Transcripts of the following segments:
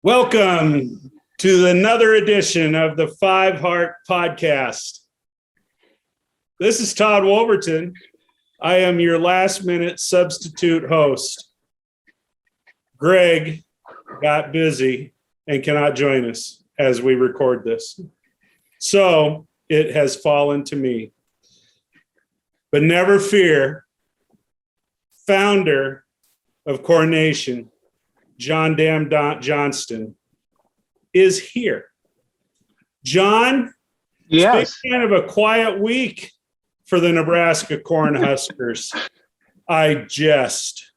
Welcome to another edition of the Five Heart Podcast. This is Todd Wolverton. I am your last-minute substitute host. Greg got busy and cannot join us as we record this. So it has fallen to me. But never fear, founder of Coronation, John Dam Johnston, is here. John, yes, it's been kind of a quiet week for the Nebraska Corn Huskers. I jest.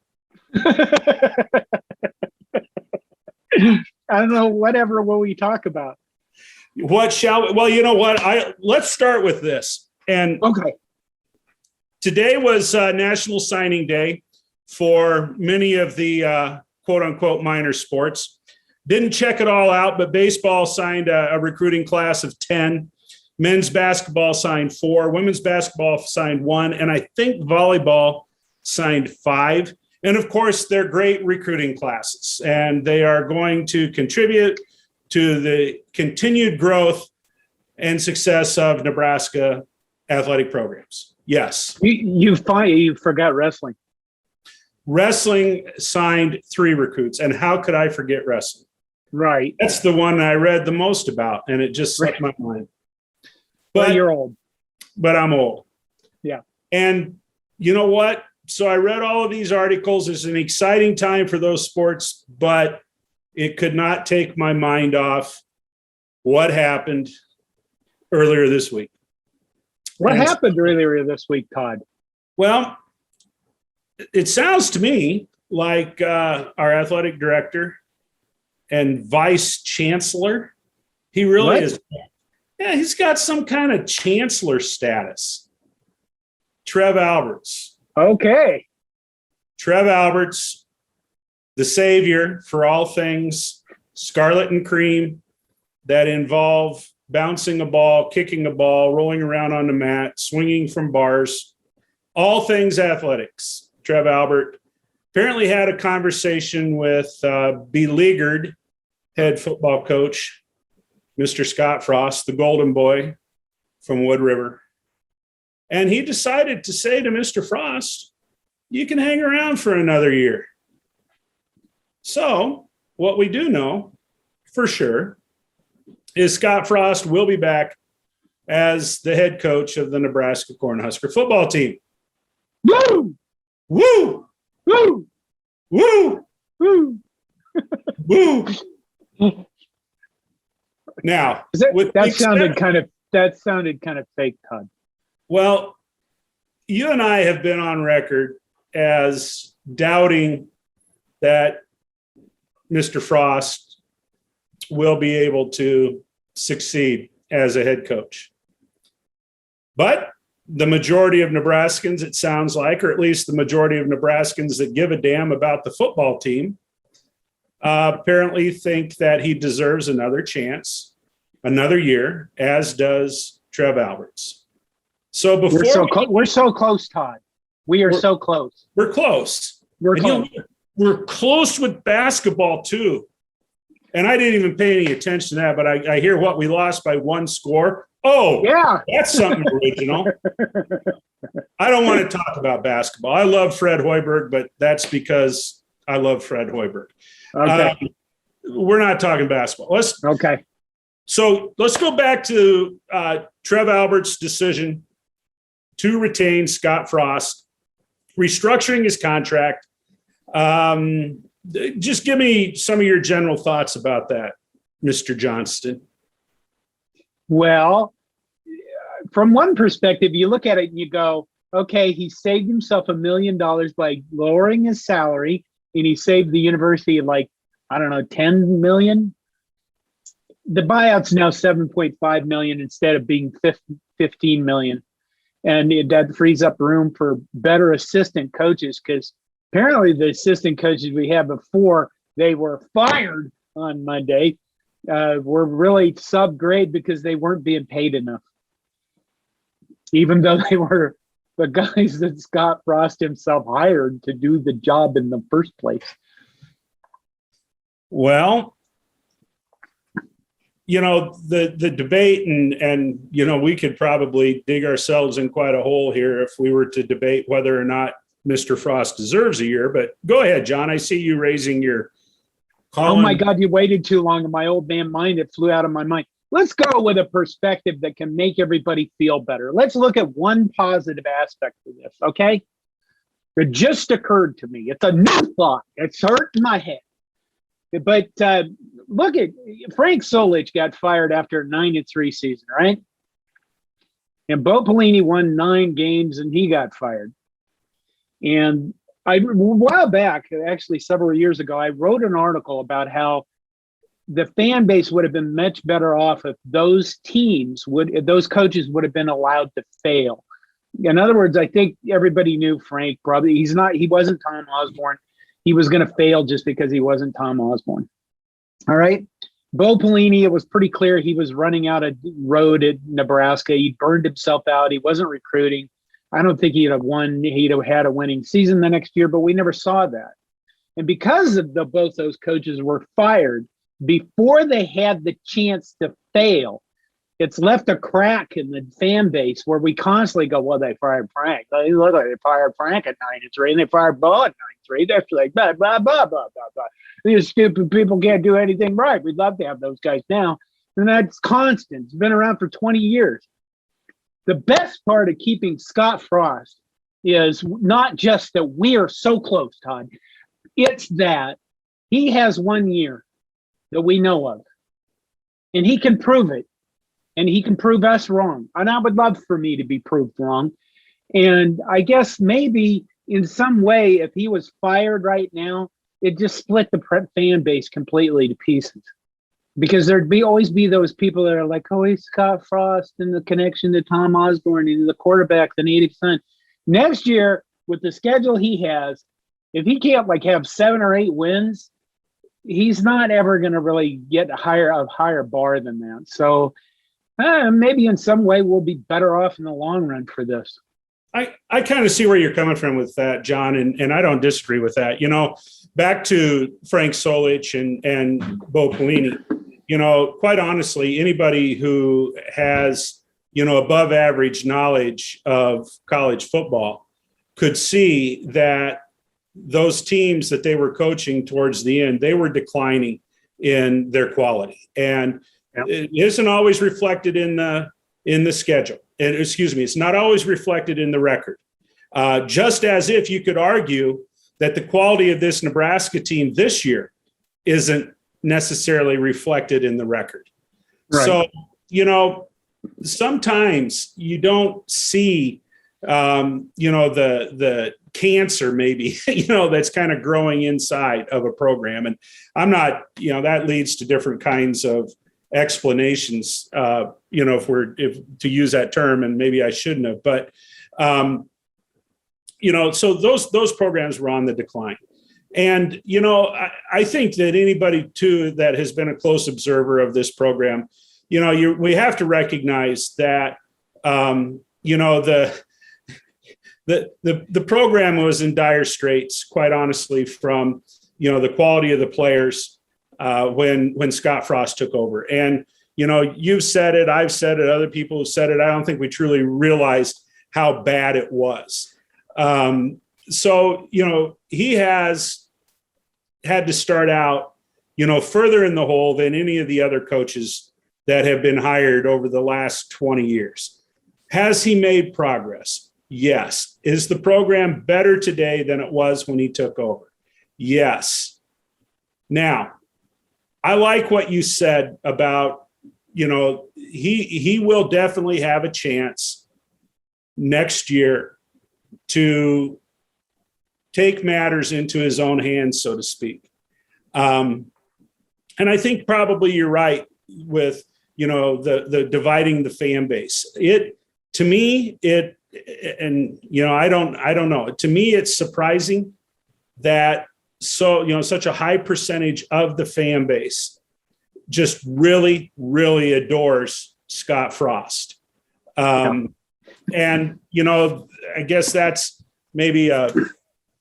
I don't know. Whatever will we talk about? What shall we? Well, you know what? Let's start with this. And Okay. Today was National Signing Day for many of the quote unquote minor sports. Didn't check it all out, but baseball signed a recruiting class of 10. Men's basketball signed 4. Women's basketball signed 1. And I think volleyball signed 5. And of course, they're great recruiting classes, and they are going to contribute to the continued growth and success of Nebraska athletic programs. Yes. You forgot wrestling. Wrestling signed 3 recruits. And how could I forget wrestling? Right. That's the one I read the most about, and it just slipped my mind. But you're old. But I'm old. Yeah. And you know what? So I read all of these articles. It's an exciting time for those sports, but it could not take my mind off what happened earlier this week. What happened earlier this week, Todd? Well, it sounds to me like our athletic director and vice chancellor, he really is. Yeah, he's got some kind of chancellor status. Trev Alberts. Okay. Trev Alberts, the savior for all things scarlet and cream that involve bouncing a ball, kicking a ball, rolling around on the mat, swinging from bars, all things athletics. Trev Albert apparently had a conversation with beleaguered head football coach, Mr. Scott Frost, the golden boy from Wood River. And he decided to say to Mr. Frost, you can hang around for another year. So what we do know for sure is Scott Frost will be back as the head coach of the Nebraska Cornhusker football team. Woo! Woo! Woo! Woo! Woo! Woo! Now, that sounded kind of fake, Todd. Well, you and I have been on record as doubting that Mr. Frost will be able to succeed as a head coach. But the majority of Nebraskans, it sounds like, or at least the majority of Nebraskans that give a damn about the football team, apparently think that he deserves another chance, another year, as does Trev Alberts. So before we're so close, Todd. We're so close. We're close. We're close with basketball too. And I didn't even pay any attention to that, but I hear what we lost by 1 score. Oh, yeah, that's something original. I don't want to talk about basketball. I love Fred Hoiberg, but that's because I love Fred Hoiberg. Okay. We're not talking basketball. Okay. So let's go back to Trev Albert's decision to retain Scott Frost, restructuring his contract. Just give me some of your general thoughts about that, Mr. Johnston. Well, from one perspective, you look at it and you go, okay, he saved himself $1 million by lowering his salary, and he saved the university like, I don't know, 10 million. The buyout's now 7.5 million instead of being 15 million. And that frees up room for better assistant coaches, because apparently the assistant coaches we had before, they were fired on Monday, were really subgrade because they weren't being paid enough, even though they were the guys that Scott Frost himself hired to do the job in the first place. Well, the debate and we could probably dig ourselves in quite a hole here if we were to debate whether or not Mr. Frost deserves a year. But go ahead, John. I see you raising your call. Oh my God, you waited too long. In my old man mind, it flew out of my mind. Let's go with a perspective that can make everybody feel better. Let's look at one positive aspect of this, okay? It just occurred to me. It's a new thought. It's hurting my head. But look at Frank Solich got fired after a 9-3 season, right? And Bo Pelini won 9 games and he got fired. And a while back, actually several years ago, I wrote an article about how the fan base would have been much better off if those coaches would have been allowed to fail. In other words, I think everybody knew Frank probably he wasn't Tom Osborne. He was going to fail just because he wasn't Tom Osborne. All right. Bo Pelini, it was pretty clear he was running out of road at Nebraska. He burned himself out. He wasn't recruiting. I don't think he'd have had a winning season the next year, but we never saw that. And because of both those coaches were fired before they had the chance to fail, it's left a crack in the fan base where we constantly go, well, they fired Frank. They fired Frank at 9-3 and they fired Bo at 9-3. They're like, blah, blah, blah, blah, blah, blah. These stupid people can't do anything right. We'd love to have those guys now. And that's constant. It's been around for 20 years. The best part of keeping Scott Frost is not just that we are so close, Todd. It's that he has 1 year that we know of. And he can prove it. And he can prove us wrong. And I would love for me to be proved wrong. And I guess maybe in some way, if he was fired right now, it just split the fan base completely to pieces. Because there'd always be those people that are like, oh, he's Scott Frost and the connection to Tom Osborne and the quarterback, the native son. Next year, with the schedule he has, if he can't have 7 or 8 wins, he's not ever going to really get a higher bar than that. So maybe in some way we'll be better off in the long run for this. I kind of see where you're coming from with that, John, and I don't disagree with that. Back to Frank Solich and Bo Pelini, quite honestly, anybody who has, above average knowledge of college football could see that those teams that they were coaching towards the end, they were declining in their quality. And it isn't always reflected in the schedule. It's not always reflected in the record. Just as if you could argue that the quality of this Nebraska team this year isn't necessarily reflected in the record. Right. So, sometimes you don't see, the cancer maybe, that's kind of growing inside of a program. And I'm not, that leads to different kinds of explanations, if to use that term, and maybe I shouldn't have, but, so those programs were on the decline. And, I think that anybody too, that has been a close observer of this program, we have to recognize that, the program was in dire straits, quite honestly, from, the quality of the players, when Scott Frost took over. And, you've said it, I've said it, other people have said it. I don't think we truly realized how bad it was. So, he has had to start out, further in the hole than any of the other coaches that have been hired over the last 20 years. Has he made progress? Yes. Is the program better today than it was when he took over? Yes. Now, I like what you said about, he will definitely have a chance next year to take matters into his own hands, so to speak. And I think probably you're right with, the dividing the fan base. To me, I don't know. To me, it's surprising that such a high percentage of the fan base just really, really adores Scott Frost. And, I guess that's maybe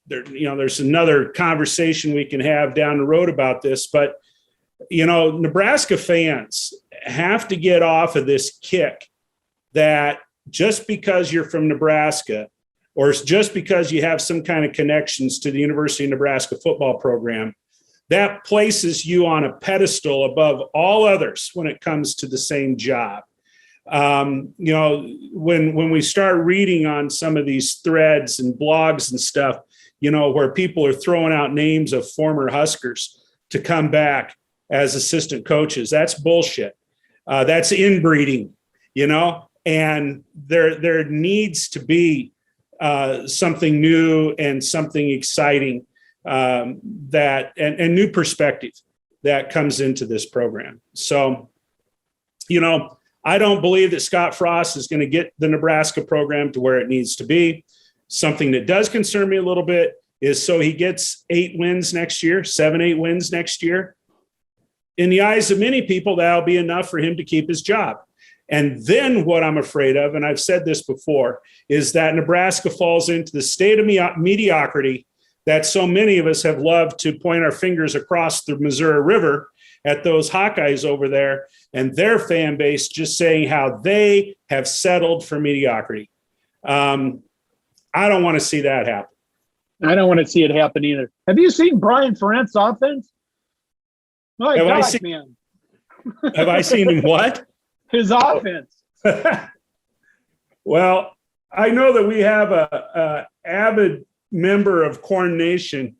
there's another conversation we can have down the road about this, but Nebraska fans have to get off of this kick that just because you're from Nebraska or just because you have some kind of connections to the University of Nebraska football program, that places you on a pedestal above all others when it comes to the same job. When we start reading on some of these threads and blogs and stuff, where people are throwing out names of former Huskers to come back as assistant coaches, that's bullshit. That's inbreeding, and there needs to be something new and something exciting that and new perspective that comes into this program. So, I don't believe that Scott Frost is going to get the Nebraska program to where it needs to be. Something that does concern me a little bit is so he gets 8 wins next year, 7-8 wins next year. In the eyes of many people, that'll be enough for him to keep his job. And then what I'm afraid of, and I've said this before, is that Nebraska falls into the state of mediocrity that so many of us have loved to point our fingers across the Missouri River at those Hawkeyes over there and their fan base just saying how they have settled for mediocrity. I don't want to see that happen. I don't want to see it happen either. Have you seen Brian Ferentz offense? My God, man. Have I seen him what? His offense. Well, I know that we have a avid member of Corn Nation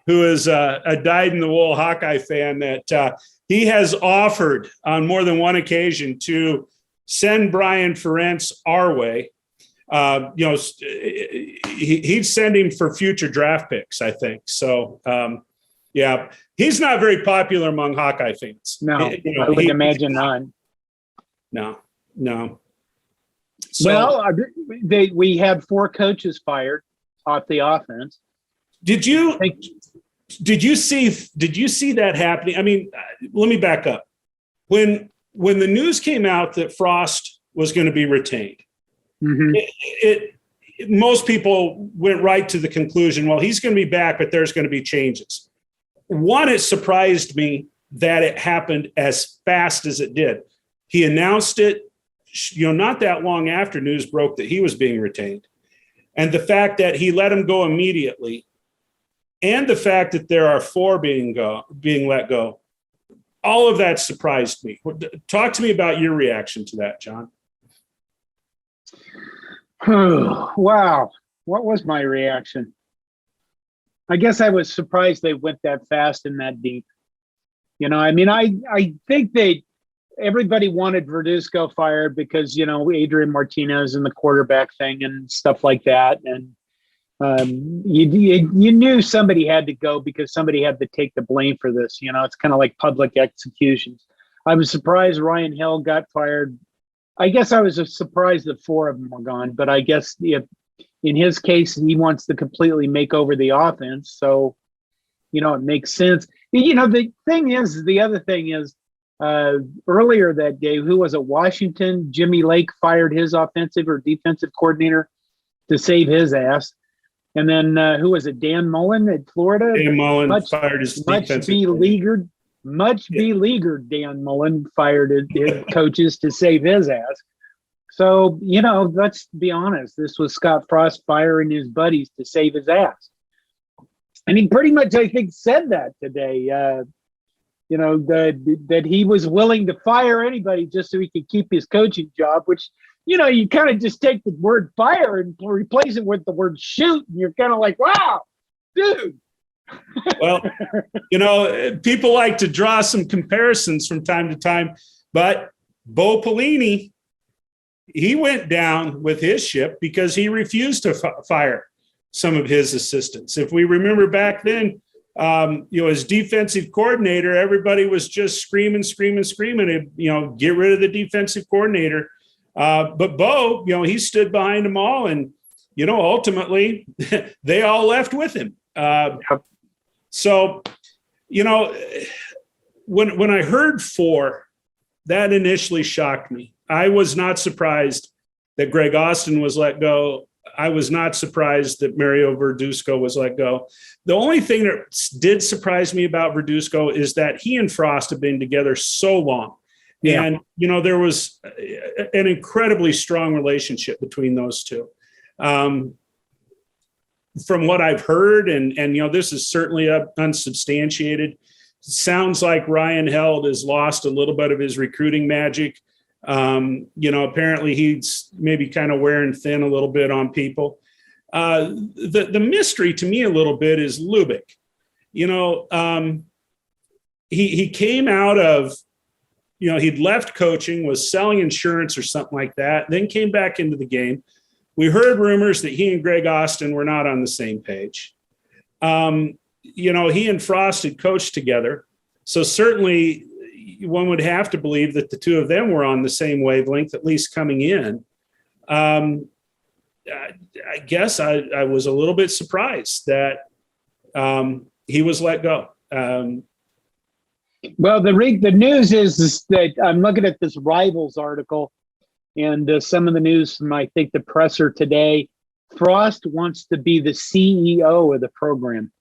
who is a dyed-in-the-wool Hawkeye fan that he has offered on more than one occasion to send Brian Ferentz our way. He'd send him for future draft picks, I think. So, yeah, he's not very popular among Hawkeye fans. No, I would imagine not. No. So, well, we had 4 coaches fired off the offense. Did you see that happening? I mean, let me back up. When the news came out that Frost was going to be retained, mm-hmm. Most people went right to the conclusion, well, he's going to be back, but there's going to be changes. One, it surprised me that it happened as fast as it did. He announced it, not that long after news broke that he was being retained. And the fact that he let him go immediately, and the fact that there are 4 being let go, all of that surprised me. Talk to me about your reaction to that, John. Wow. What was my reaction? I guess I was surprised they went that fast and that deep. I think everybody wanted Verduzco fired because, Adrian Martinez and the quarterback thing and stuff like that. And you knew somebody had to go because somebody had to take the blame for this. It's kind of like public executions. I was surprised Ryan Hill got fired. I guess I was surprised that 4 of them were gone, but I guess if in his case, he wants to completely make over the offense. So, it makes sense. The other thing is, earlier that day, who was it? Washington, Jimmy Lake fired his offensive or defensive coordinator to save his ass. And then who was it? Dan Mullen at Florida? Dan Mullen fired his defensive coordinator. Beleaguered Dan Mullen fired his coaches to save his ass. So, let's be honest. This was Scott Frost firing his buddies to save his ass. And he pretty much, I think, said that today. That he was willing to fire anybody just so he could keep his coaching job, which, you kind of just take the word fire and replace it with the word shoot. And you're kind of like, wow, dude. Well, people like to draw some comparisons from time to time, but Bo Pelini, he went down with his ship because he refused to fire some of his assistants. If we remember back then, as defensive coordinator, everybody was just screaming, get rid of the defensive coordinator. But Bo, he stood behind them all, and, ultimately they all left with him. So, when I heard 4, that initially shocked me. I was not surprised that Greg Austin was let go. I was not surprised that Mario Verduzco was let go. The only thing that did surprise me about Verduzco is that he and Frost have been together so long. Yeah. And, there was an incredibly strong relationship between those two. From what I've heard, and this is certainly unsubstantiated, sounds like Ryan Held has lost a little bit of his recruiting magic. Apparently he's maybe kind of wearing thin a little bit on people. The mystery to me a little bit is Lubick. He came out of, he'd left coaching, was selling insurance or something like that, then came back into the game. We heard rumors that he and Greg Austin were not on the same page. He and Frost had coached together. So certainly one would have to believe that the two of them were on the same wavelength, at least coming in. I guess I was a little bit surprised that he was let go. Well, the news is that I'm looking at this Rivals article and some of the news from, I think, the Presser today. Frost wants to be the CEO of the program.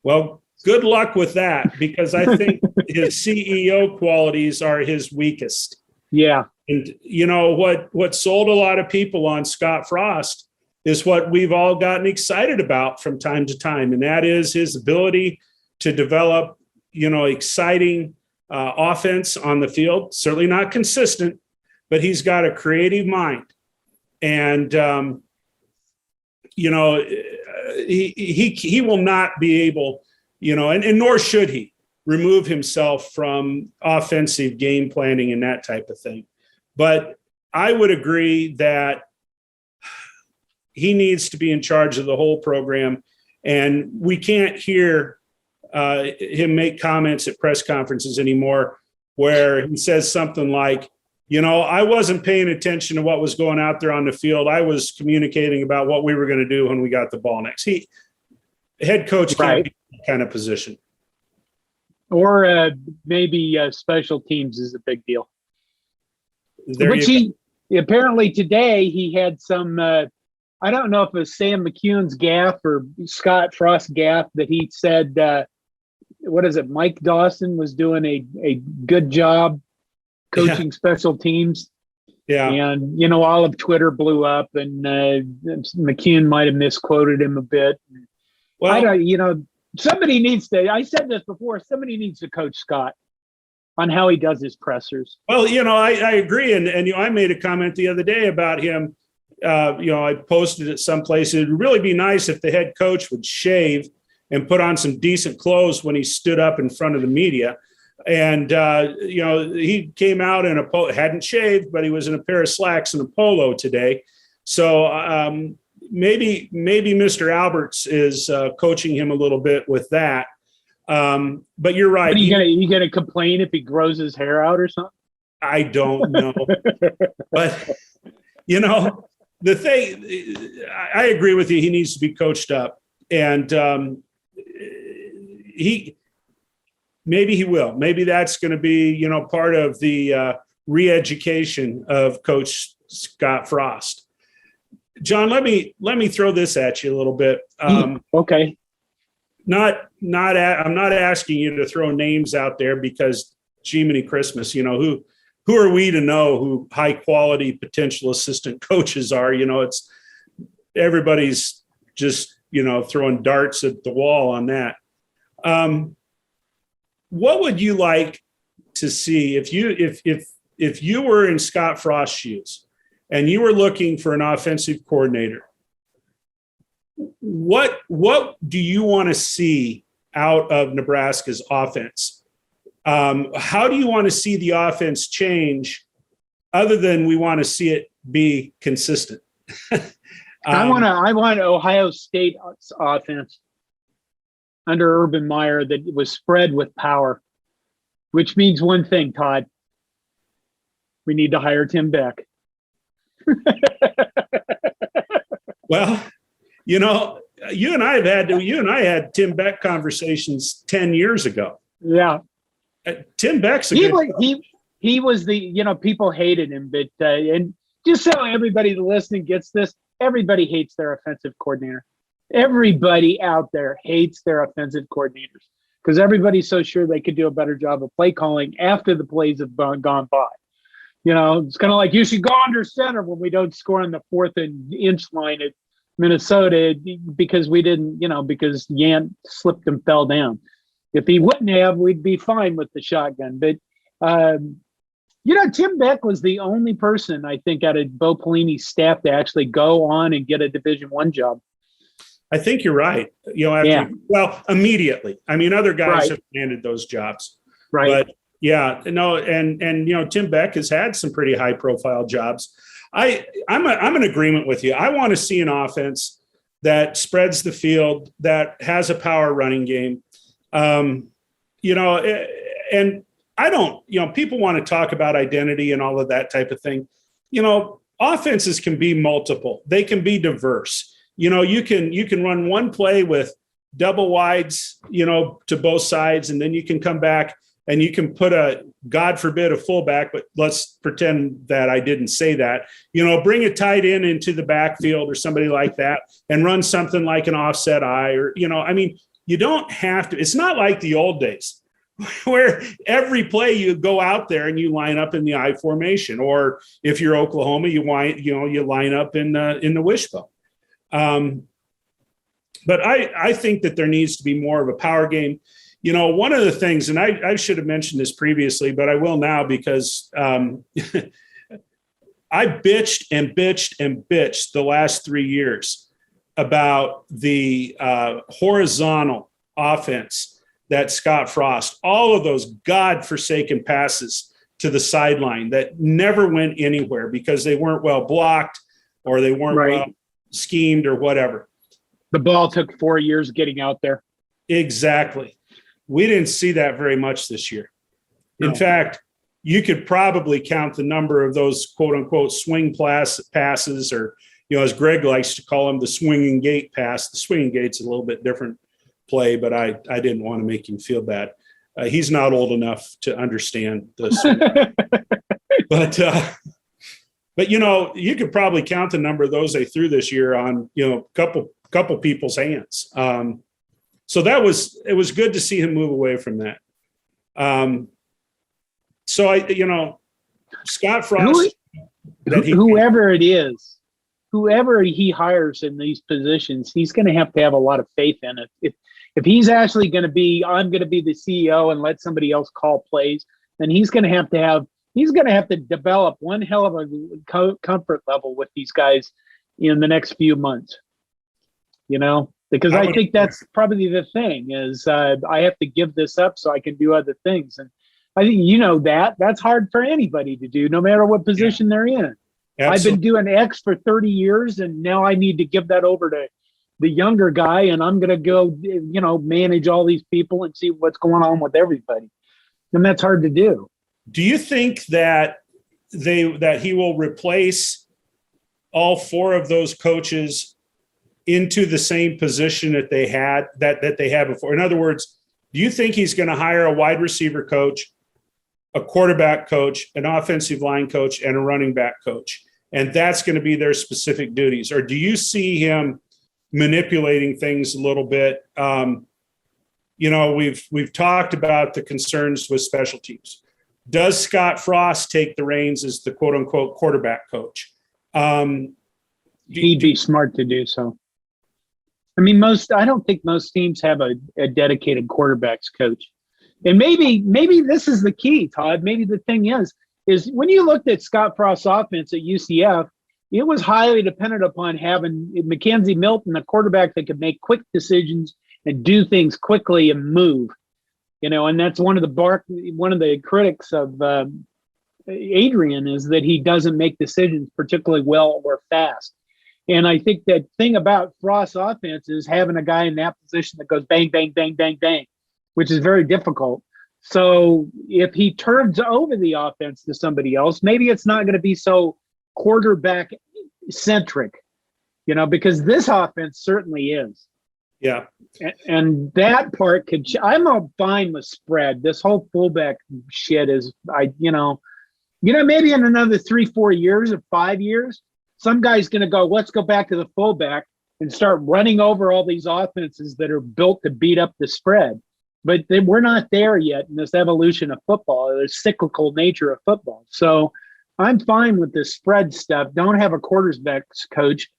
Well, good luck with that, because I think his CEO qualities are his weakest. Yeah. And what sold a lot of people on Scott Frost is what we've all gotten excited about from time to time. And that is his ability to develop, exciting offense on the field. Certainly not consistent, but he's got a creative mind. And, he will not be able, and nor should he, remove himself from offensive game planning and that type of thing. But I would agree that he needs to be in charge of the whole program. And we can't hear him make comments at press conferences anymore where he says something like, I wasn't paying attention to what was going out there on the field. I was communicating about what we were going to do when we got the ball next. Head coach can't be in that kind of position. Or maybe special teams is a big deal. Apparently today he had some, I don't know if it was Sam McCune's gaffe or Scott Frost's gaffe, that he said, Mike Dawson was doing a good job coaching special teams. Yeah. And, all of Twitter blew up, and McCune might have misquoted him a bit. Well, somebody needs to, I said this before, somebody needs to coach Scott on how he does his pressers. Well, I agree. And I made a comment the other day about him. I posted it someplace. It'd really be nice if the head coach would shave and put on some decent clothes when he stood up in front of the media. And, he came out in hadn't shaved, but he was in a pair of slacks and a polo today. So maybe Mr. Alberts is coaching him a little bit with that. But you're right. Are you gonna complain if he grows his hair out or something? I don't know. But, the thing, I agree with you. He needs to be coached up. And maybe he will. Maybe that's going to be, part of the re-education of Coach Scott Frost. John, let me throw this at you a little bit. Okay. I'm not asking you to throw names out there because, Jiminy Christmas, who are we to know who high quality potential assistant coaches are? It's everybody's just, throwing darts at the wall on that. What would you like to see if you were in Scott Frost's shoes and you were looking for an offensive coordinator? What do you want to see out of Nebraska's offense? How do you want to see the offense change other than we want to see it be consistent? I want Ohio State's offense under Urban Meyer that was spread with power, which means one thing, Todd. We need to hire Tim Beck. Well, you and I had Tim Beck conversations 10 years ago. Yeah. Tim Beck's he was the, people hated him, but and just so everybody listening gets this, everybody hates their offensive coordinator. Everybody out there hates their offensive coordinators because everybody's so sure they could do a better job of play calling after the plays have gone by. It's kind of like you should go under center when we don't score on the 4th and inch line at Minnesota because we didn't, because Yant slipped and fell down. If he wouldn't have, we'd be fine with the shotgun. But, Tim Beck was the only person, I think, out of Bo Pelini's staff to actually go on and get a Division I job. I think you're right. Immediately. I mean, other guys have landed those jobs. Right. But yeah, no, and Tim Beck has had some pretty high profile jobs. I'm in agreement with you. I want to see an offense that spreads the field, that has a power running game. And I don't, people want to talk about identity and all of that type of thing. Offenses can be multiple. They can be diverse. You can run one play with double wides, to both sides, and then you can come back and you can put God forbid, a fullback, but let's pretend that I didn't say that, bring a tight end into the backfield or somebody like that and run something like an offset eye or, you don't have to. It's not like the old days where every play you go out there and you line up in the I formation, or if you're Oklahoma, you line up in the wishbone. But I think that there needs to be more of a power game. One of the things, and I should have mentioned this previously, but I will now because I bitched and bitched the last 3 years about the horizontal offense that Scott Frost, all of those godforsaken passes to the sideline that never went anywhere because they weren't well blocked or they weren't well schemed or whatever. The ball took 4 years getting out there. Exactly. We didn't see that very much this year. No. In fact, you could probably count the number of those quote unquote swing passes, or, as Greg likes to call them, the swinging gate pass. The swinging gate's a little bit different play, but I didn't want to make him feel bad. He's not old enough to understand this. But you could probably count the number of those they threw this year on, a couple people's hands. So it was good to see him move away from that. Scott Frost, whoever it is, whoever he hires in these positions, he's going to have a lot of faith in it. If he's actually going to be, I'm going to be the CEO and let somebody else call plays, then he's going to have to develop one hell of a comfort level with these guys in the next few months, because I think that's probably the thing is I have to give this up so I can do other things. And I think, that's hard for anybody to do, no matter what position they're in. Absolutely. I've been doing X for 30 years and now I need to give that over to the younger guy and I'm going to go, manage all these people and see what's going on with everybody. And that's hard to do. Do you think that he will replace all 4 of those coaches into the same position that they had before? In other words, do you think he's going to hire a wide receiver coach, a quarterback coach, an offensive line coach, and a running back coach, and that's going to be their specific duties? Or do you see him manipulating things a little bit? We've talked about the concerns with special teams. Does Scott Frost take the reins as the quote unquote quarterback coach? He'd be smart to do so. I mean, I don't think most teams have a dedicated quarterbacks coach. And maybe this is the key, Todd. Maybe the thing is when you looked at Scott Frost's offense at UCF, it was highly dependent upon having Mackenzie Milton, a quarterback that could make quick decisions and do things quickly and move. And that's one of the critics of Adrian is that he doesn't make decisions particularly well or fast. And I think that thing about Frost's offense is having a guy in that position that goes bang, bang, bang, bang, bang, which is very difficult. So if he turns over the offense to somebody else, maybe it's not going to be so quarterback centric, because this offense certainly is. Yeah. And that part I'm fine with spread. This whole fullback shit is, maybe in another 3-4 years or 5 years, some guy's going to go, let's go back to the fullback and start running over all these offenses that are built to beat up the spread. But we're not there yet in this evolution of football, the cyclical nature of football. So I'm fine with this spread stuff. Don't have a quarterbacks coach.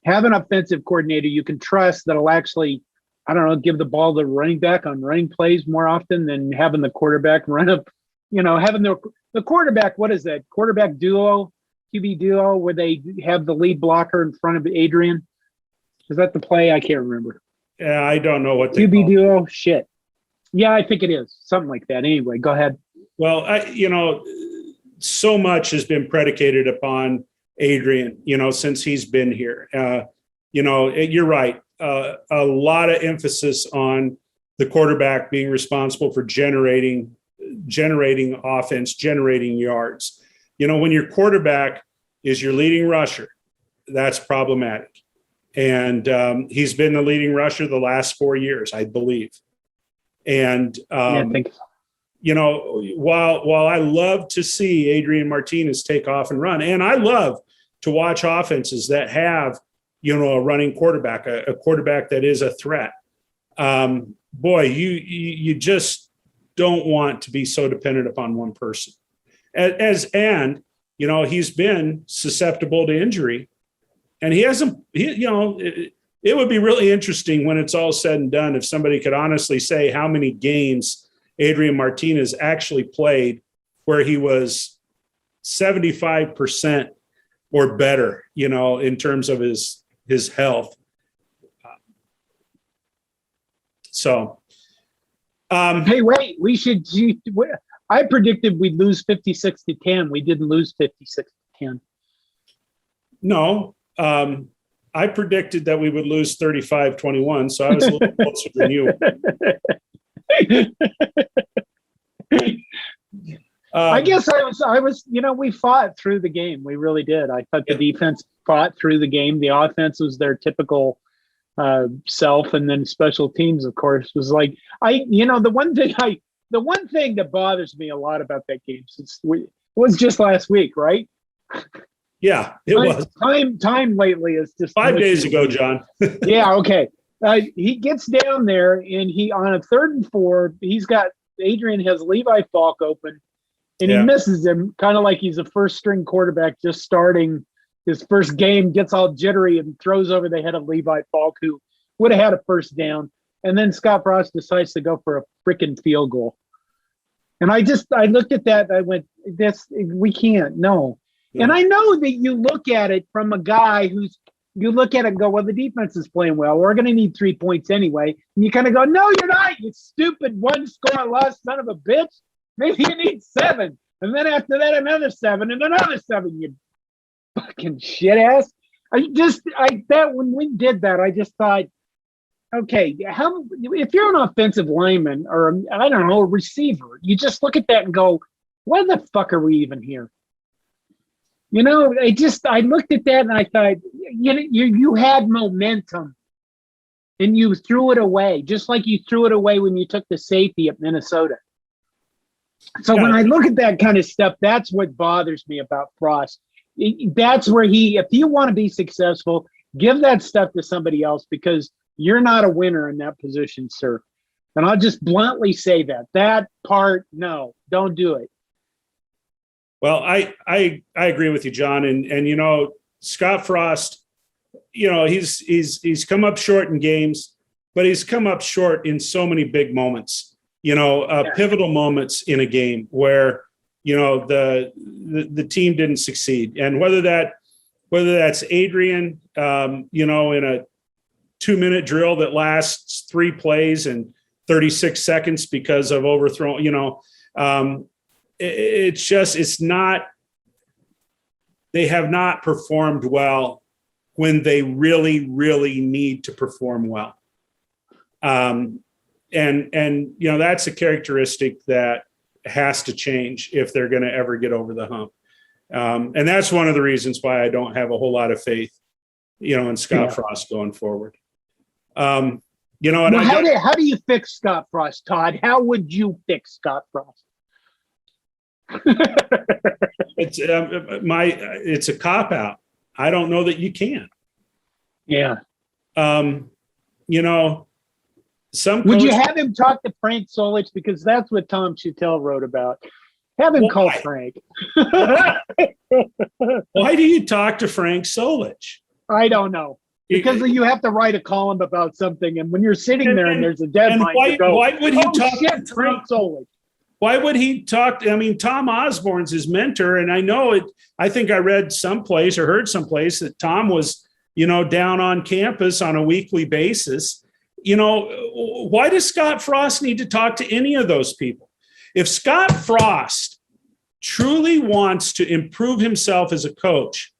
Have an offensive coordinator you can trust that'll actually, I don't know, give the ball to the running back on running plays more often than having the quarterback run up, having the quarterback, what is that? Quarterback duo, QB duo, where they have the lead blocker in front of Adrian. Is that the play? I can't remember. Yeah, I don't know what they QB call duo. Shit. Yeah, I think it is something like that. Anyway, go ahead. Well, so much has been predicated upon Adrian, since he's been here. You're right. A lot of emphasis on the quarterback being responsible for generating offense, generating yards. When your quarterback is your leading rusher, that's problematic. And he's been the leading rusher the last 4 years, I believe. And I think so. While I love to see Adrian Martinez take off and run, and I love to watch offenses that have, a running quarterback, a quarterback that is a threat. Boy, you just don't want to be so dependent upon one person. He's been susceptible to injury, and he hasn't. It would be really interesting when it's all said and done if somebody could honestly say how many games Adrian Martinez actually played where he was 75% or better, in terms of his health. Hey, wait, I predicted we'd lose 56-10. We didn't lose 56-10. No, I predicted that we would lose 35-21, so I was a little closer than you. I guess I was, we fought through the game. We really did. I thought the defense fought through the game. The offense was their typical self, and then special teams, of course, was like, the one thing that bothers me a lot about that game was just last week, right? Yeah, it was. Time lately is just 5 days ago, John. Yeah, okay. He gets down there, and he on a 3rd and 4, Adrian has Levi Falk open, and he misses him, kind of like he's a first-string quarterback just starting his first game, gets all jittery and throws over the head of Levi Falk, who would have had a first down. And then Scott Frost decides to go for a freaking field goal. And I looked at that, and I went, we can't, no. And I know that you look at it from a guy you look at it and go, well, the defense is playing well. We're going to need 3 points anyway. And you kind of go, no, you're not, you stupid one-score loss son of a bitch. Maybe you need 7. And then after that, another 7 and another 7, you fucking shit ass. When we did that, I just thought, okay, if you're an offensive lineman or, I don't know, a receiver, you just look at that and go, why the fuck are we even here? I looked at that and I thought, you had momentum and you threw it away, just like you threw it away when you took the safety at Minnesota. So when I look at that kind of stuff, that's what bothers me about Frost. That's where if you want to be successful, give that stuff to somebody else, because you're not a winner in that position, sir. And I'll just bluntly say that part, no, don't do it. Well, I agree with you, John. And Scott Frost, he's come up short in games, but he's come up short in so many big moments, pivotal moments in a game where, the team didn't succeed. And whether that's Adrian, in a 2-minute drill that lasts 3 plays and 36 seconds because of overthrown, they have not performed well when they really, really need to perform well. And that's a characteristic that has to change if they're going to ever get over the hump. And that's one of the reasons why I don't have a whole lot of faith, in Scott Frost going forward. How do you fix Scott Frost, Todd? How would you fix Scott Frost? It's a cop out. I don't know that you can. Yeah. You know, some Would you coaches- have him talk to Frank Solich? Because that's what Tom Chattel wrote about. Have him call Frank. Why do you talk to Frank Solich? I don't know. Because you have to write a column about something, and when you're sitting there and there's a deadline, why, you go, why would he talk shit, to Frank Solich. Why would he talk? I mean, Tom Osborne's his mentor, and I know it. I think I read someplace or heard someplace that Tom was, you know, down on campus on a weekly basis. You know, why does Scott Frost need to talk to any of those people? If Scott Frost truly wants to improve himself as a coach,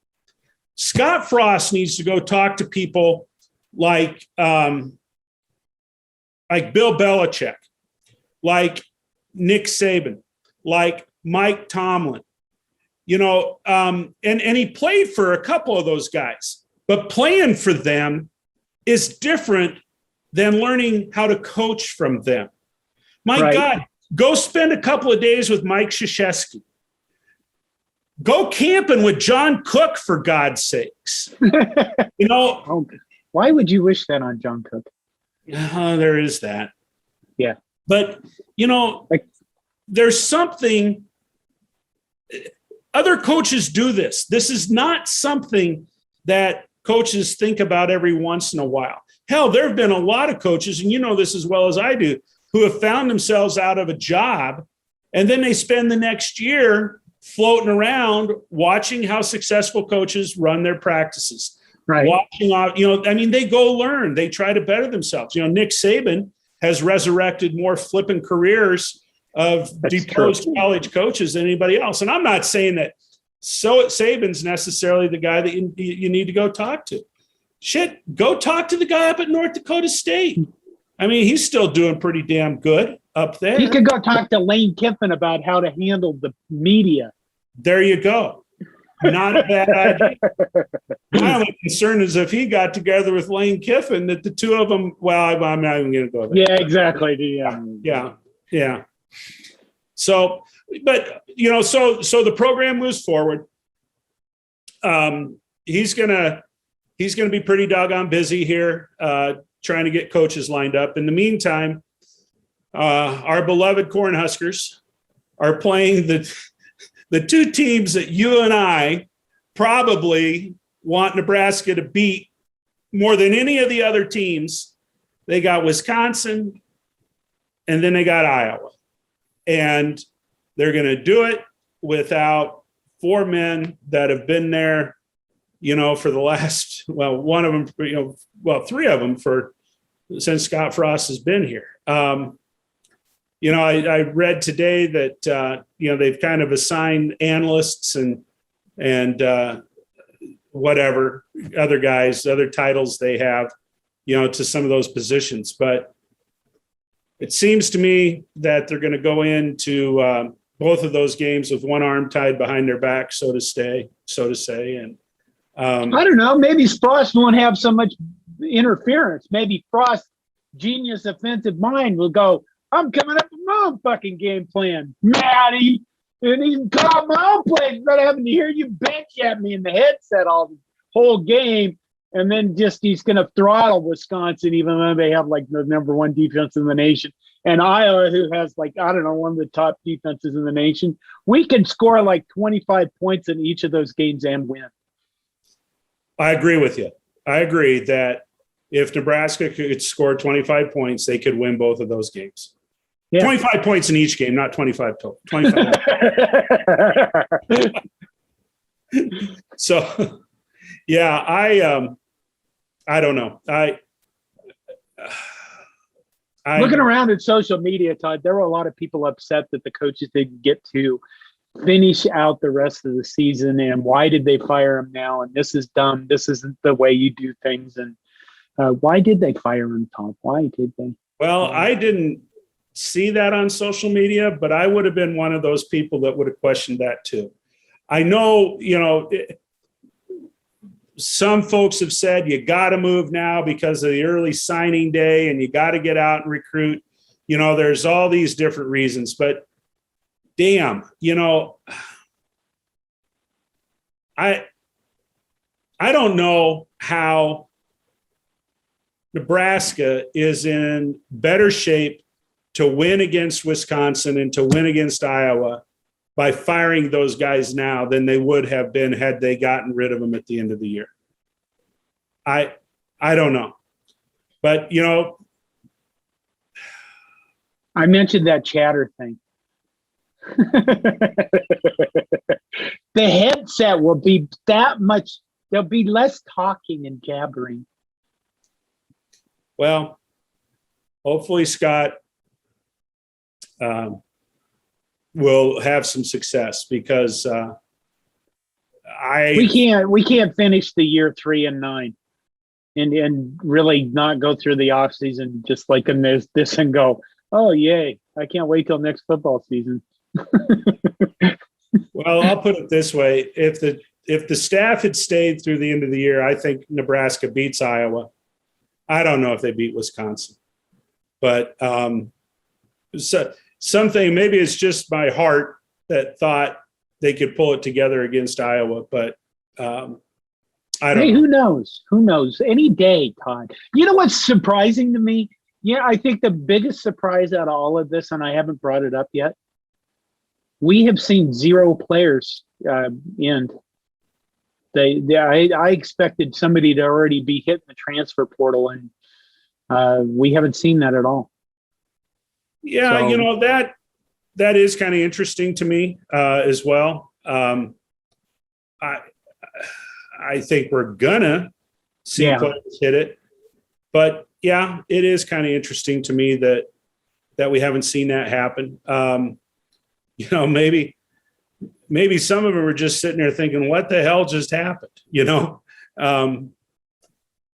Scott Frost needs to go talk to people like Bill Belichick, like Nick Saban, like Mike Tomlin, you know, and he played for a couple of those guys, but playing for them is different than learning how to coach from them. My God, go spend a couple of days with Mike Krzyzewski. Go camping with John Cook, for God's sakes. You know, why would you wish that on John Cook? There is that. Yeah. But, you know, there's something, other coaches do this. This is not something that coaches think about every once in a while. Hell, there have been a lot of coaches, and you know this as well as I do, who have found themselves out of a job, and then they spend the next year floating around watching how successful coaches run their practices. Right. Watching, you know, I mean, they go learn. They try to better themselves. You know, Nick Saban has resurrected more flipping careers of deposed college coaches than anybody else. And I'm not saying that Saban's necessarily the guy that you need to go talk to. Shit, go talk to the guy up at North Dakota State. I mean, he's still doing pretty damn good up there. He could go talk to Lane Kiffin about how to handle the media. There you go. Not a bad idea. My only concern is if he got together with Lane Kiffin, that the two of them, well, I'm not even going to go there. Yeah, exactly. Yeah. So, but, you know, so the program moves forward. He's going to be pretty doggone busy here, trying to get coaches lined up. In the meantime, our beloved Cornhuskers are playing the two teams that you and I probably want Nebraska to beat more than any of the other teams. They got Wisconsin, and then they got Iowa. And they're going to do it without four men that have been there, you know, for the last, well, one of them, you know, well, three of them since Scott Frost has been here. You know, I read today that, you know, they've kind of assigned analysts and whatever other guys, other titles they have, you know, to some of those positions. But it seems to me that they're going to go into both of those games with one arm tied behind their back, so to say. And I don't know. Maybe Frost won't have so much interference. Maybe Frost's genius offensive mind will go, I'm coming up with my own fucking game plan, Matty. And he can call my own plays instead of having to hear you bench at me in the headset all the whole game. And then he's going to throttle Wisconsin, even though they have like the number one defense in the nation. And Iowa, who has like, I don't know, one of the top defenses in the nation. We can score like 25 points in each of those games and win. I agree with you. I agree that if Nebraska could score 25 points, they could win both of those games. Yeah. 25 points in each game, not 25 total. 25. So, yeah, I don't know. Looking around at social media, Todd, there were a lot of people upset that the coaches didn't get to finish out the rest of the season. And why did they fire him now? And this is dumb. This isn't the way you do things. And why did they fire him, Tom? Why did they? Well, I didn't see that on social media, but I would have been one of those people that would have questioned that too. I know, you know, some folks have said you got to move now because of the early signing day and you got to get out and recruit. You know, there's all these different reasons, but damn, you know, I don't know how Nebraska is in better shape to win against Wisconsin and to win against Iowa by firing those guys now than they would have been had they gotten rid of them at the end of the year. I don't know. But, you know, I mentioned that chatter thing. The headset will be that much, there'll be less talking and jabbering. well, hopefully Scott will have some success because We can't finish the year 3-9 and really not go through the off season just like in this and go, oh yay, I can't wait till next football season. Well, I'll put it this way. If the staff had stayed through the end of the year, I think Nebraska beats Iowa. I don't know if they beat Wisconsin, but so something, maybe it's just my heart that thought they could pull it together against Iowa, but I don't know. Who knows? Who knows? Any day, Todd. You know what's surprising to me? Yeah, I think the biggest surprise out of all of this, and I haven't brought it up yet, we have seen 0 players end. I expected somebody to already be hitting the transfer portal, and we haven't seen that at all. Yeah, So, you know, that is kind of interesting to me as well. I think we're gonna see players hit it, but yeah, it is kind of interesting to me that we haven't seen that happen. You know, maybe some of them are just sitting there thinking, "What the hell just happened?" You know,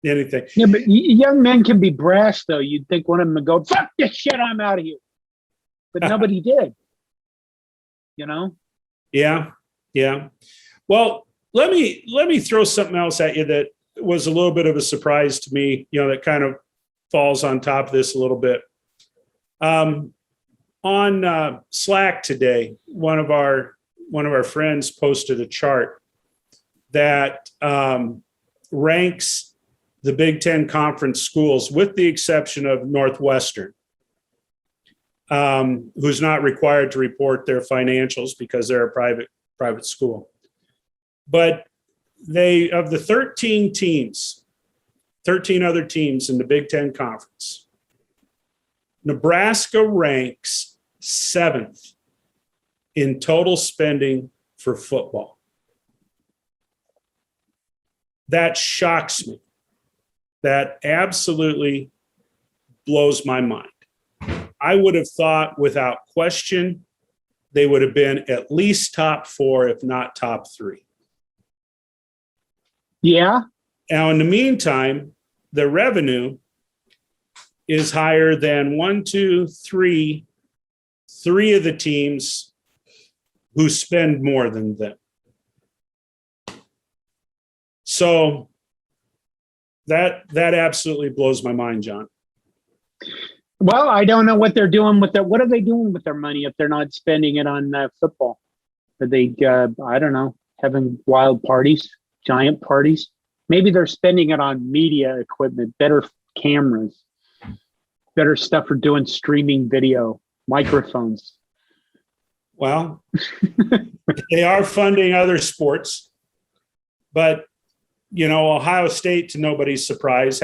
anything. yeah, but young men can be brash, though. You'd think one of them would go, "Fuck this shit, I'm out of here," but nobody did. You know? Yeah. Well, let me throw something else at you that was a little bit of a surprise to me. You know, that kind of falls on top of this a little bit. On Slack today, one of our friends posted a chart that ranks the Big Ten Conference schools, with the exception of Northwestern, who's not required to report their financials because they're a private school. But they, of the 13 other teams in the Big Ten Conference, Nebraska ranks 7th in total spending for football. That shocks me. That absolutely blows my mind. I would have thought without question they would have been at least top 4, if not top 3. Yeah. Now, in the meantime, the revenue is higher than 3 of the teams who spend more than them. So that absolutely blows my mind, John. Well, I don't know what they're doing with what are they doing with their money if they're not spending it on football? Are they, I don't know, having wild parties, giant parties? Maybe they're spending it on media equipment, better cameras, better stuff for doing streaming video, microphones. Well, they are funding other sports, but you know, Ohio State, to nobody's surprise,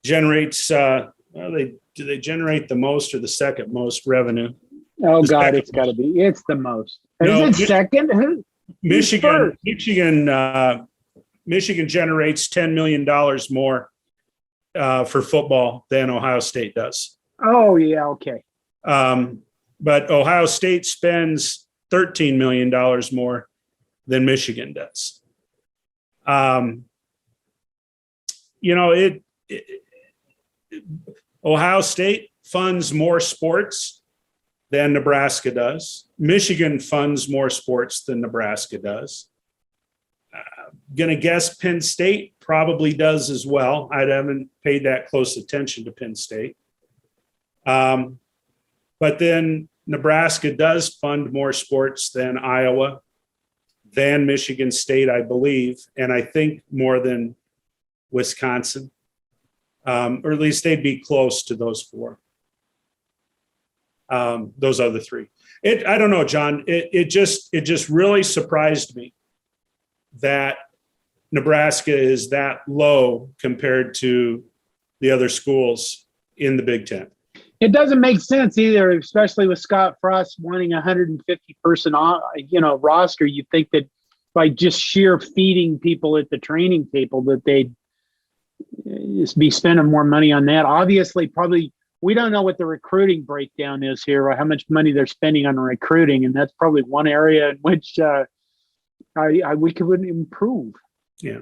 generates. Do they generate the most or the second most revenue? Oh God, it's got to be. It's the most. No, is it second? Michigan generates $10 million more for football than Ohio State does. Oh yeah, okay. But Ohio State spends $13 million more than Michigan does. You know, Ohio State funds more sports than Nebraska does. Michigan funds more sports than Nebraska does. Gonna guess Penn State probably does as well. I haven't paid that close attention to Penn State. But then Nebraska does fund more sports than Iowa, than Michigan State, I believe, and I think more than Wisconsin, or at least they'd be close to those four. Those other three. I don't know, John. It just really surprised me that Nebraska is that low compared to the other schools in the Big Ten. It doesn't make sense either, especially with Scott Frost wanting 150 person, roster. You think that by just sheer feeding people at the training table that they'd just be spending more money on that. Obviously, probably we don't know what the recruiting breakdown is here or how much money they're spending on recruiting, and that's probably one area in which we could improve. Yeah.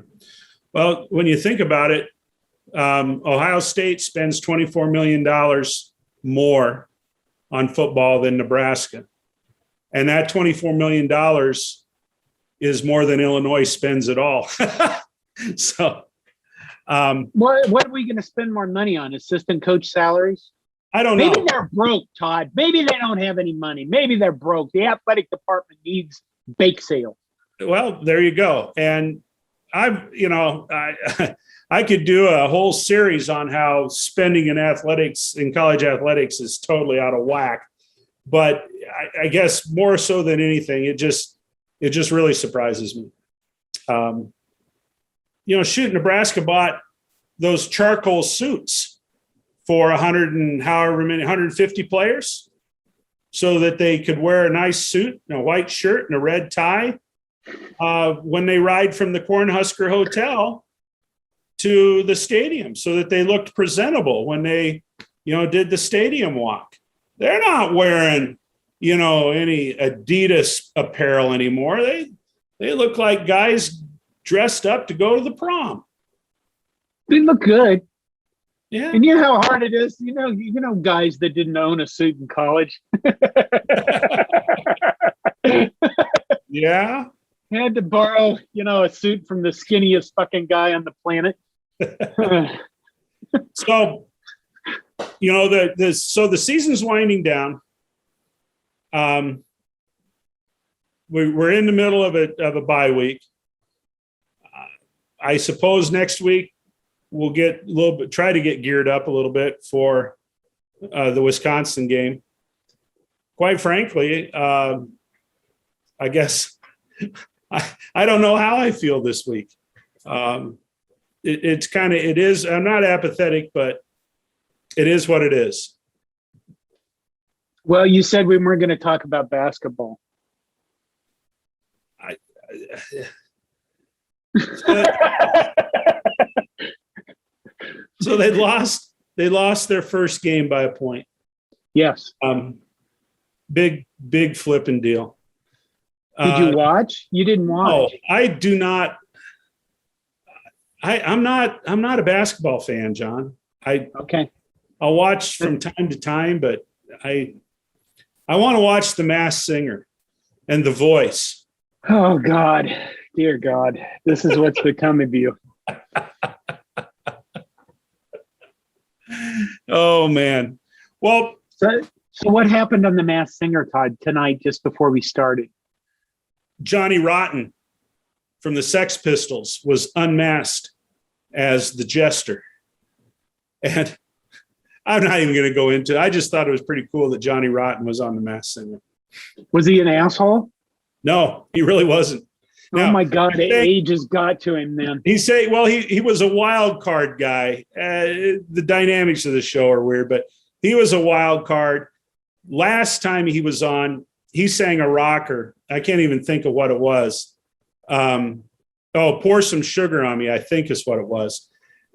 Well, when you think about it, Ohio State spends $24 million more on football than Nebraska. And that $24 million is more than Illinois spends at all. So, what are we going to spend more money on? Assistant coach salaries? I don't know. Maybe they're broke, Todd. Maybe they don't have any money. Maybe they're broke. The athletic department needs bake sale. Well, there you go. And I could do a whole series on how spending in athletics, in college athletics, is totally out of whack. But I guess more so than anything, it just really surprises me. Nebraska bought those charcoal suits for 150 players so that they could wear a nice suit and a white shirt and a red tie when they ride from the Cornhusker Hotel to the stadium, so that they looked presentable when they, did the stadium walk. They're not wearing, any Adidas apparel anymore. They look like guys dressed up to go to the prom. They look good. Yeah. And you know how hard it is? You know guys that didn't own a suit in college. Yeah. Had to borrow, a suit from the skinniest fucking guy on the planet. So, the season's winding down. We're in the middle of a bye week. I suppose next week we'll try to get geared up a little bit for the Wisconsin game. Quite frankly, I guess I don't know how I feel this week. It is, I'm not apathetic, but it is what it is. Well, you said we weren't going to talk about basketball. So they lost their first game by a point. Yes. Big flipping deal. Did you watch? You didn't watch. No, I do not. I'm not a basketball fan, John. Okay. I'll watch from time to time, but I want to watch The Masked Singer and The Voice. Oh God, dear God, this is what's become of you. Oh man. Well, so what happened on The Masked Singer, Todd, tonight, just before we started? Johnny Rotten from the Sex Pistols was unmasked as the jester. And I'm not even going to go into it. I just thought it was pretty cool that Johnny Rotten was on The Masked Singer. Was he an asshole? No, he really wasn't. Now, oh my God, age has got to him then. He was a wild card guy. The dynamics of the show are weird, but he was a wild card. Last time he was on, he sang a rocker. I can't even think of what it was. Pour Some Sugar on Me, I think is what it was.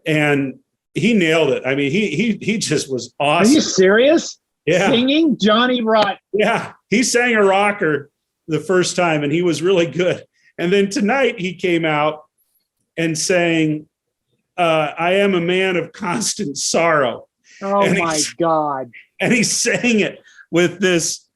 And he nailed it. I mean, he just was awesome. Are you serious? Yeah. Singing Johnny Rotten. Yeah. He sang a rocker the first time and he was really good. And then tonight he came out and sang, I Am a Man of Constant Sorrow. Oh my God. And he sang it with this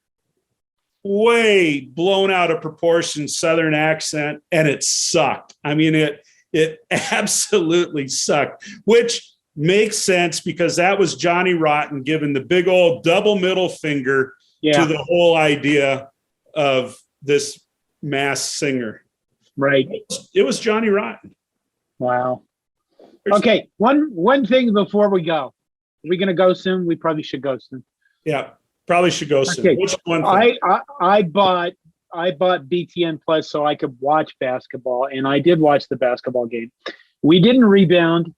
way blown out of proportion Southern accent, and it sucked. I mean, it absolutely sucked, which makes sense because that was Johnny Rotten giving the big old double middle finger to the whole idea of this Masked Singer. Right. It was Johnny Rotten. Wow. Okay. One thing before we go. Are we going to go soon? We probably should go soon. Yeah, probably should go soon. Okay. Which one thing? I bought BTN Plus so I could watch basketball, and I did watch the basketball game. We didn't rebound.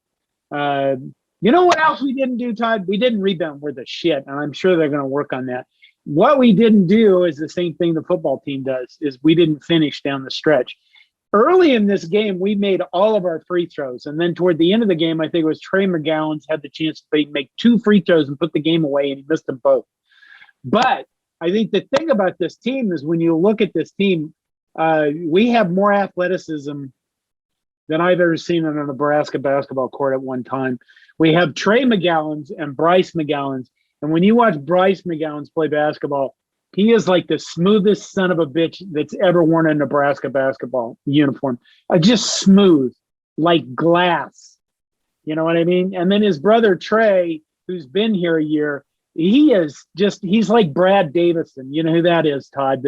You know what else we didn't do, Todd? We didn't rebound. We're the shit, and I'm sure they're going to work on that. What we didn't do is the same thing the football team does, is we didn't finish down the stretch. Early in this game, we made all of our free throws, and then toward the end of the game, I think it was Trey McGowan's had the chance to make 2 free throws and put the game away, and he missed them both. But I think the thing about this team is when you look at this team, we have more athleticism than I've ever seen on a Nebraska basketball court at one time. We have Trey McGowan's and Bryce McGowan's. And when you watch Bryce McGowan's play basketball, he is like the smoothest son of a bitch that's ever worn a Nebraska basketball uniform. Just smooth, like glass. You know what I mean? And then his brother Trey, who's been here a year, he's like Brad Davison. You know who that is, Todd?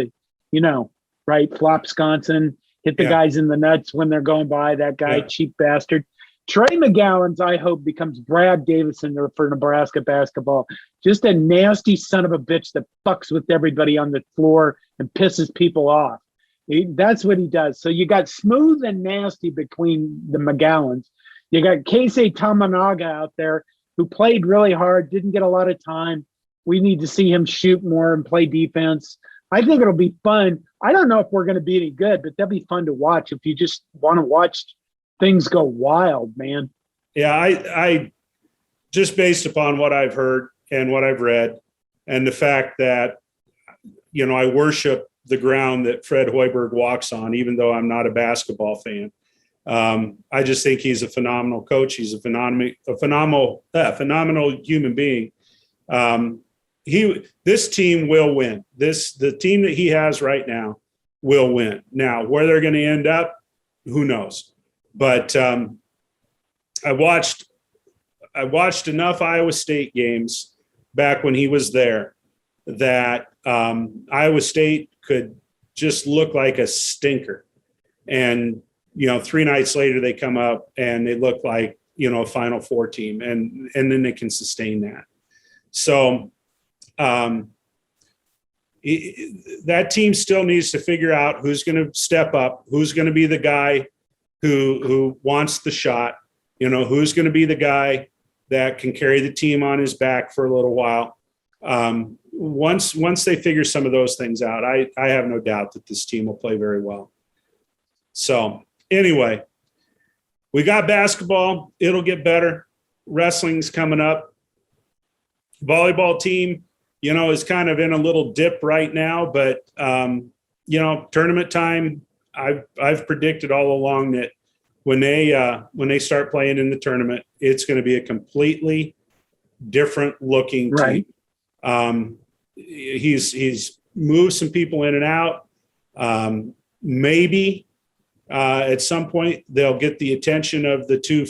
Right? Flop Sconson, hit the guys in the nuts when they're going by, that guy, cheap bastard. Trey McGowan's, I hope, becomes Brad Davison for Nebraska basketball. Just a nasty son of a bitch that fucks with everybody on the floor and pisses people off. That's what he does. So you got smooth and nasty between the McGowans. You got Keisei Tamanaga out there who played really hard, didn't get a lot of time. We need to see him shoot more and play defense. I think it'll be fun. I don't know if we're going to be any good, but that'll be fun to watch if you just want to watch things go wild, man. Yeah, I just based upon what I've heard and what I've read and the fact that, I worship the ground that Fred Hoiberg walks on, even though I'm not a basketball fan. I just think he's a phenomenal coach. He's a phenomenal human being. This team will win. The team that he has right now will win. Now, where they're going to end up, who knows? But I watched enough Iowa State games back when he was there that Iowa State could just look like a stinker. And, 3 nights later they come up and they look like, a Final Four team, and then they can sustain that. So that team still needs to figure out who's going to step up, who's going to be the guy who wants the shot, who's going to be the guy that can carry the team on his back for a little while. Once they figure some of those things out, I have no doubt that this team will play very well. So anyway, we got basketball. It'll get better. Wrestling's coming up. Volleyball team, is kind of in a little dip right now, but tournament time, I've predicted all along that when they start playing in the tournament, it's going to be a completely different looking team. Right. He's moved some people in and out. Maybe at some point they'll get the attention of the 2,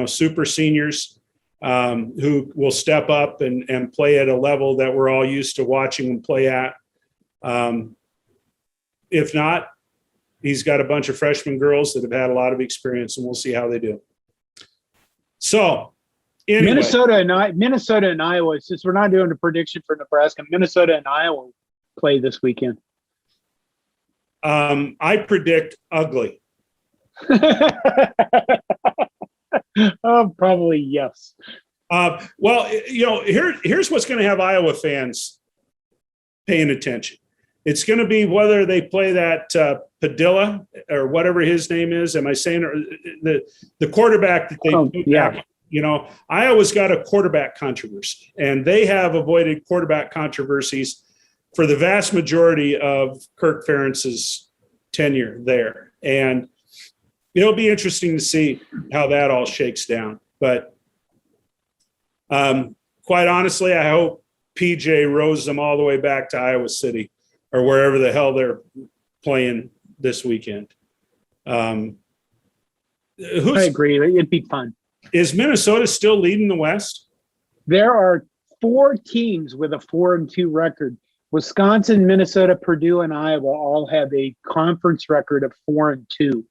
super seniors who will step up and play at a level that we're all used to watching them play at. If not, he's got a bunch of freshman girls that have had a lot of experience, and we'll see how they do. So, anyway. Minnesota and Iowa, since we're not doing a prediction for Nebraska, Minnesota and Iowa play this weekend. I predict ugly. Oh, probably yes. Well, here's what's going to have Iowa fans paying attention. It's going to be whether they play that Padilla or whatever his name is. Am I saying the quarterback that they put back? Iowa's got a quarterback controversy, and they have avoided quarterback controversies for the vast majority of Kirk Ferentz's tenure there. And it'll be interesting to see how that all shakes down. But quite honestly, I hope PJ rows them all the way back to Iowa City or wherever the hell they're playing this weekend. I agree. It'd be fun. Is Minnesota still leading the West? There are 4 teams with a 4-2 record. Wisconsin, Minnesota, Purdue, and Iowa all have a conference record of 4-2.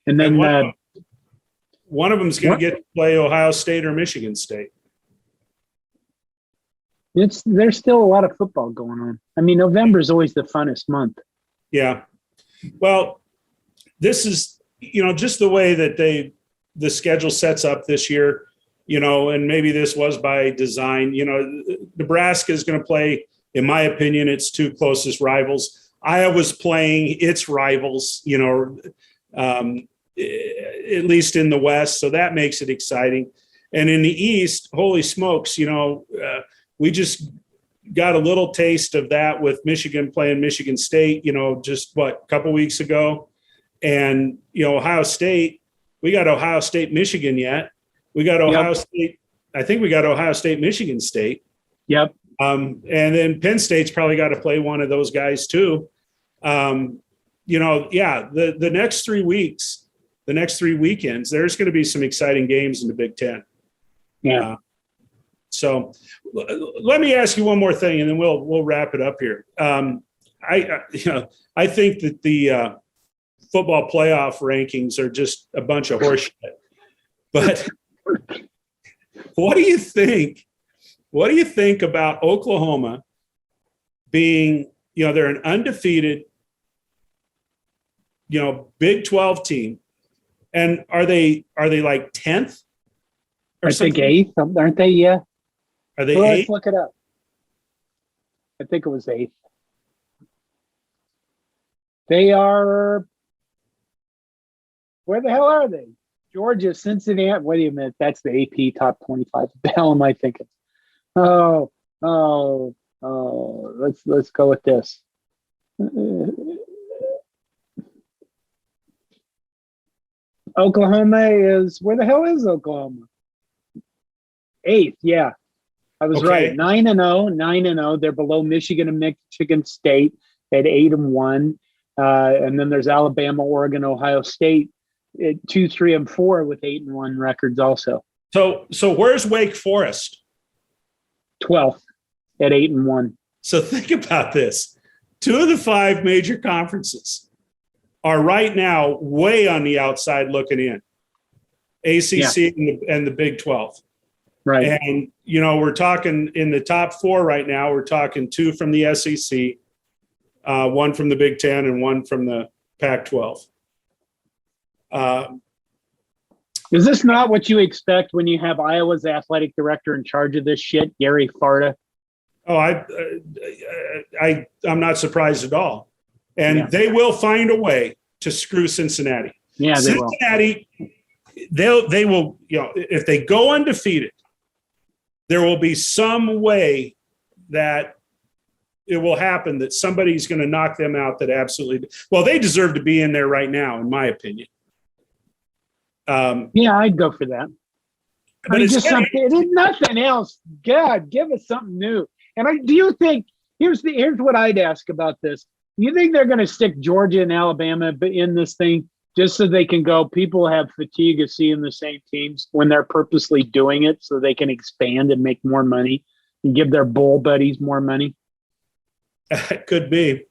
And then one of them's going to get to play Ohio State or Michigan State. there's still a lot of football going on. I mean, November is always the funnest month. Yeah. Well, this is, just the way that the schedule sets up this year, and maybe this was by design. Nebraska is going to play, in my opinion, its two closest rivals. Iowa's playing its rivals, at least in the West. So that makes it exciting. And in the East, holy smokes, we just got a little taste of that with Michigan playing Michigan State, just a couple weeks ago. And, Ohio State, we got Ohio State, Michigan yet. We got Ohio State. I think we got Ohio State, Michigan State. Yep. And then Penn State's probably got to play one of those guys too. The next 3 weeks, the next 3 weekends, there's going to be some exciting games in the Big Ten. Yeah. So let me ask you one more thing, and then we'll wrap it up here. I think that the football playoff rankings are just a bunch of horseshit. But what do you think? What do you think about Oklahoma being, they're an undefeated, Big 12 team, and are they like 10th? I think 8th, aren't they? Yeah. Are they Well, 8th? let's look it up. I think it was 8th. They are. Where the hell are they? Georgia, Cincinnati. Wait a minute. That's the AP top 25. What the hell am I thinking? Oh. Let's go with this. Oklahoma is, where the hell is Oklahoma? 8th, yeah. I was right. 9-0. They're below Michigan and Michigan State at 8-1. And then there's Alabama, Oregon, Ohio State at 2, 3, and 4 with 8-1 records also. So where's Wake Forest? 12th at 8-1. So think about this. 2 of the 5 major conferences are right now way on the outside looking in. ACC and the Big 12. Right. And, we're talking in the top 4 right now, we're talking 2 from the SEC, 1 from the Big 10 and 1 from the Pac-12. Is this not what you expect when you have Iowa's athletic director in charge of this shit, Gary Farta? Oh, I'm not surprised at all. And they will find a way to screw Cincinnati. Yeah, Cincinnati, they will, if they go undefeated, there will be some way that it will happen that somebody's going to knock them out that absolutely, well, they deserve to be in there right now, in my opinion. I'd go for that. But it's just something, it is nothing else. God, give us something new. And do you think, here's what I'd ask about this. You think they're going to stick Georgia and Alabama in this thing just so they can go, people have fatigue of seeing the same teams when they're purposely doing it so they can expand and make more money and give their bowl buddies more money? That could be.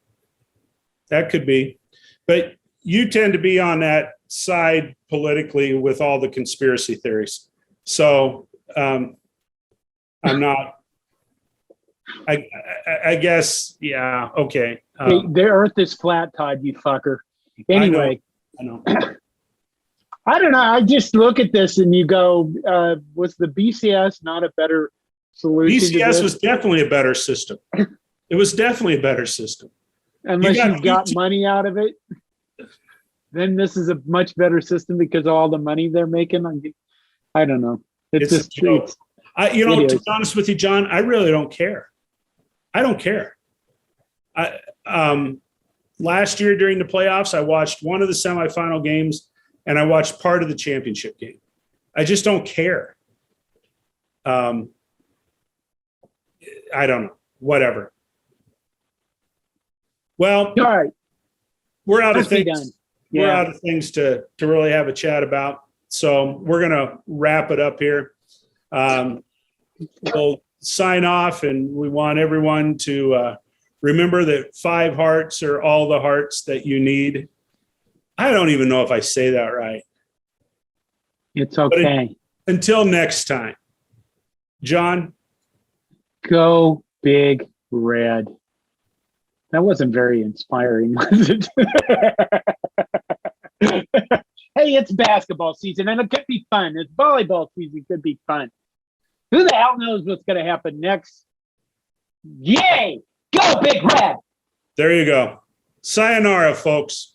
But you tend to be on that side politically with all the conspiracy theories. So I'm not. I guess, yeah, okay. The earth is flat, Todd, you fucker. Anyway. I know. I don't know. I just look at this and you go, was the BCS not a better solution? BCS was definitely a better system. It was definitely a better system. Unless you've got money out of it, then this is a much better system because of all the money they're making. I don't know. To be honest with you, John, I really don't care. I don't care. Last year during the playoffs, I watched one of the semifinal games and I watched part of the championship game. I just don't care. I don't know. Whatever. Well, all right. We're out of things. Yeah. We're out of things to really have a chat about. So we're going to wrap it up here. we'll sign off, and we want everyone to remember that 5 hearts are all the hearts that you need. I don't even know if I say that right. It's okay. Until next time, John. Go Big Red. That wasn't very inspiring, was it? Hey, it's basketball season, and it could be fun. It's volleyball season, could be fun. Who the hell knows what's going to happen next? Yay! Go Big Red! There you go. Sayonara, folks.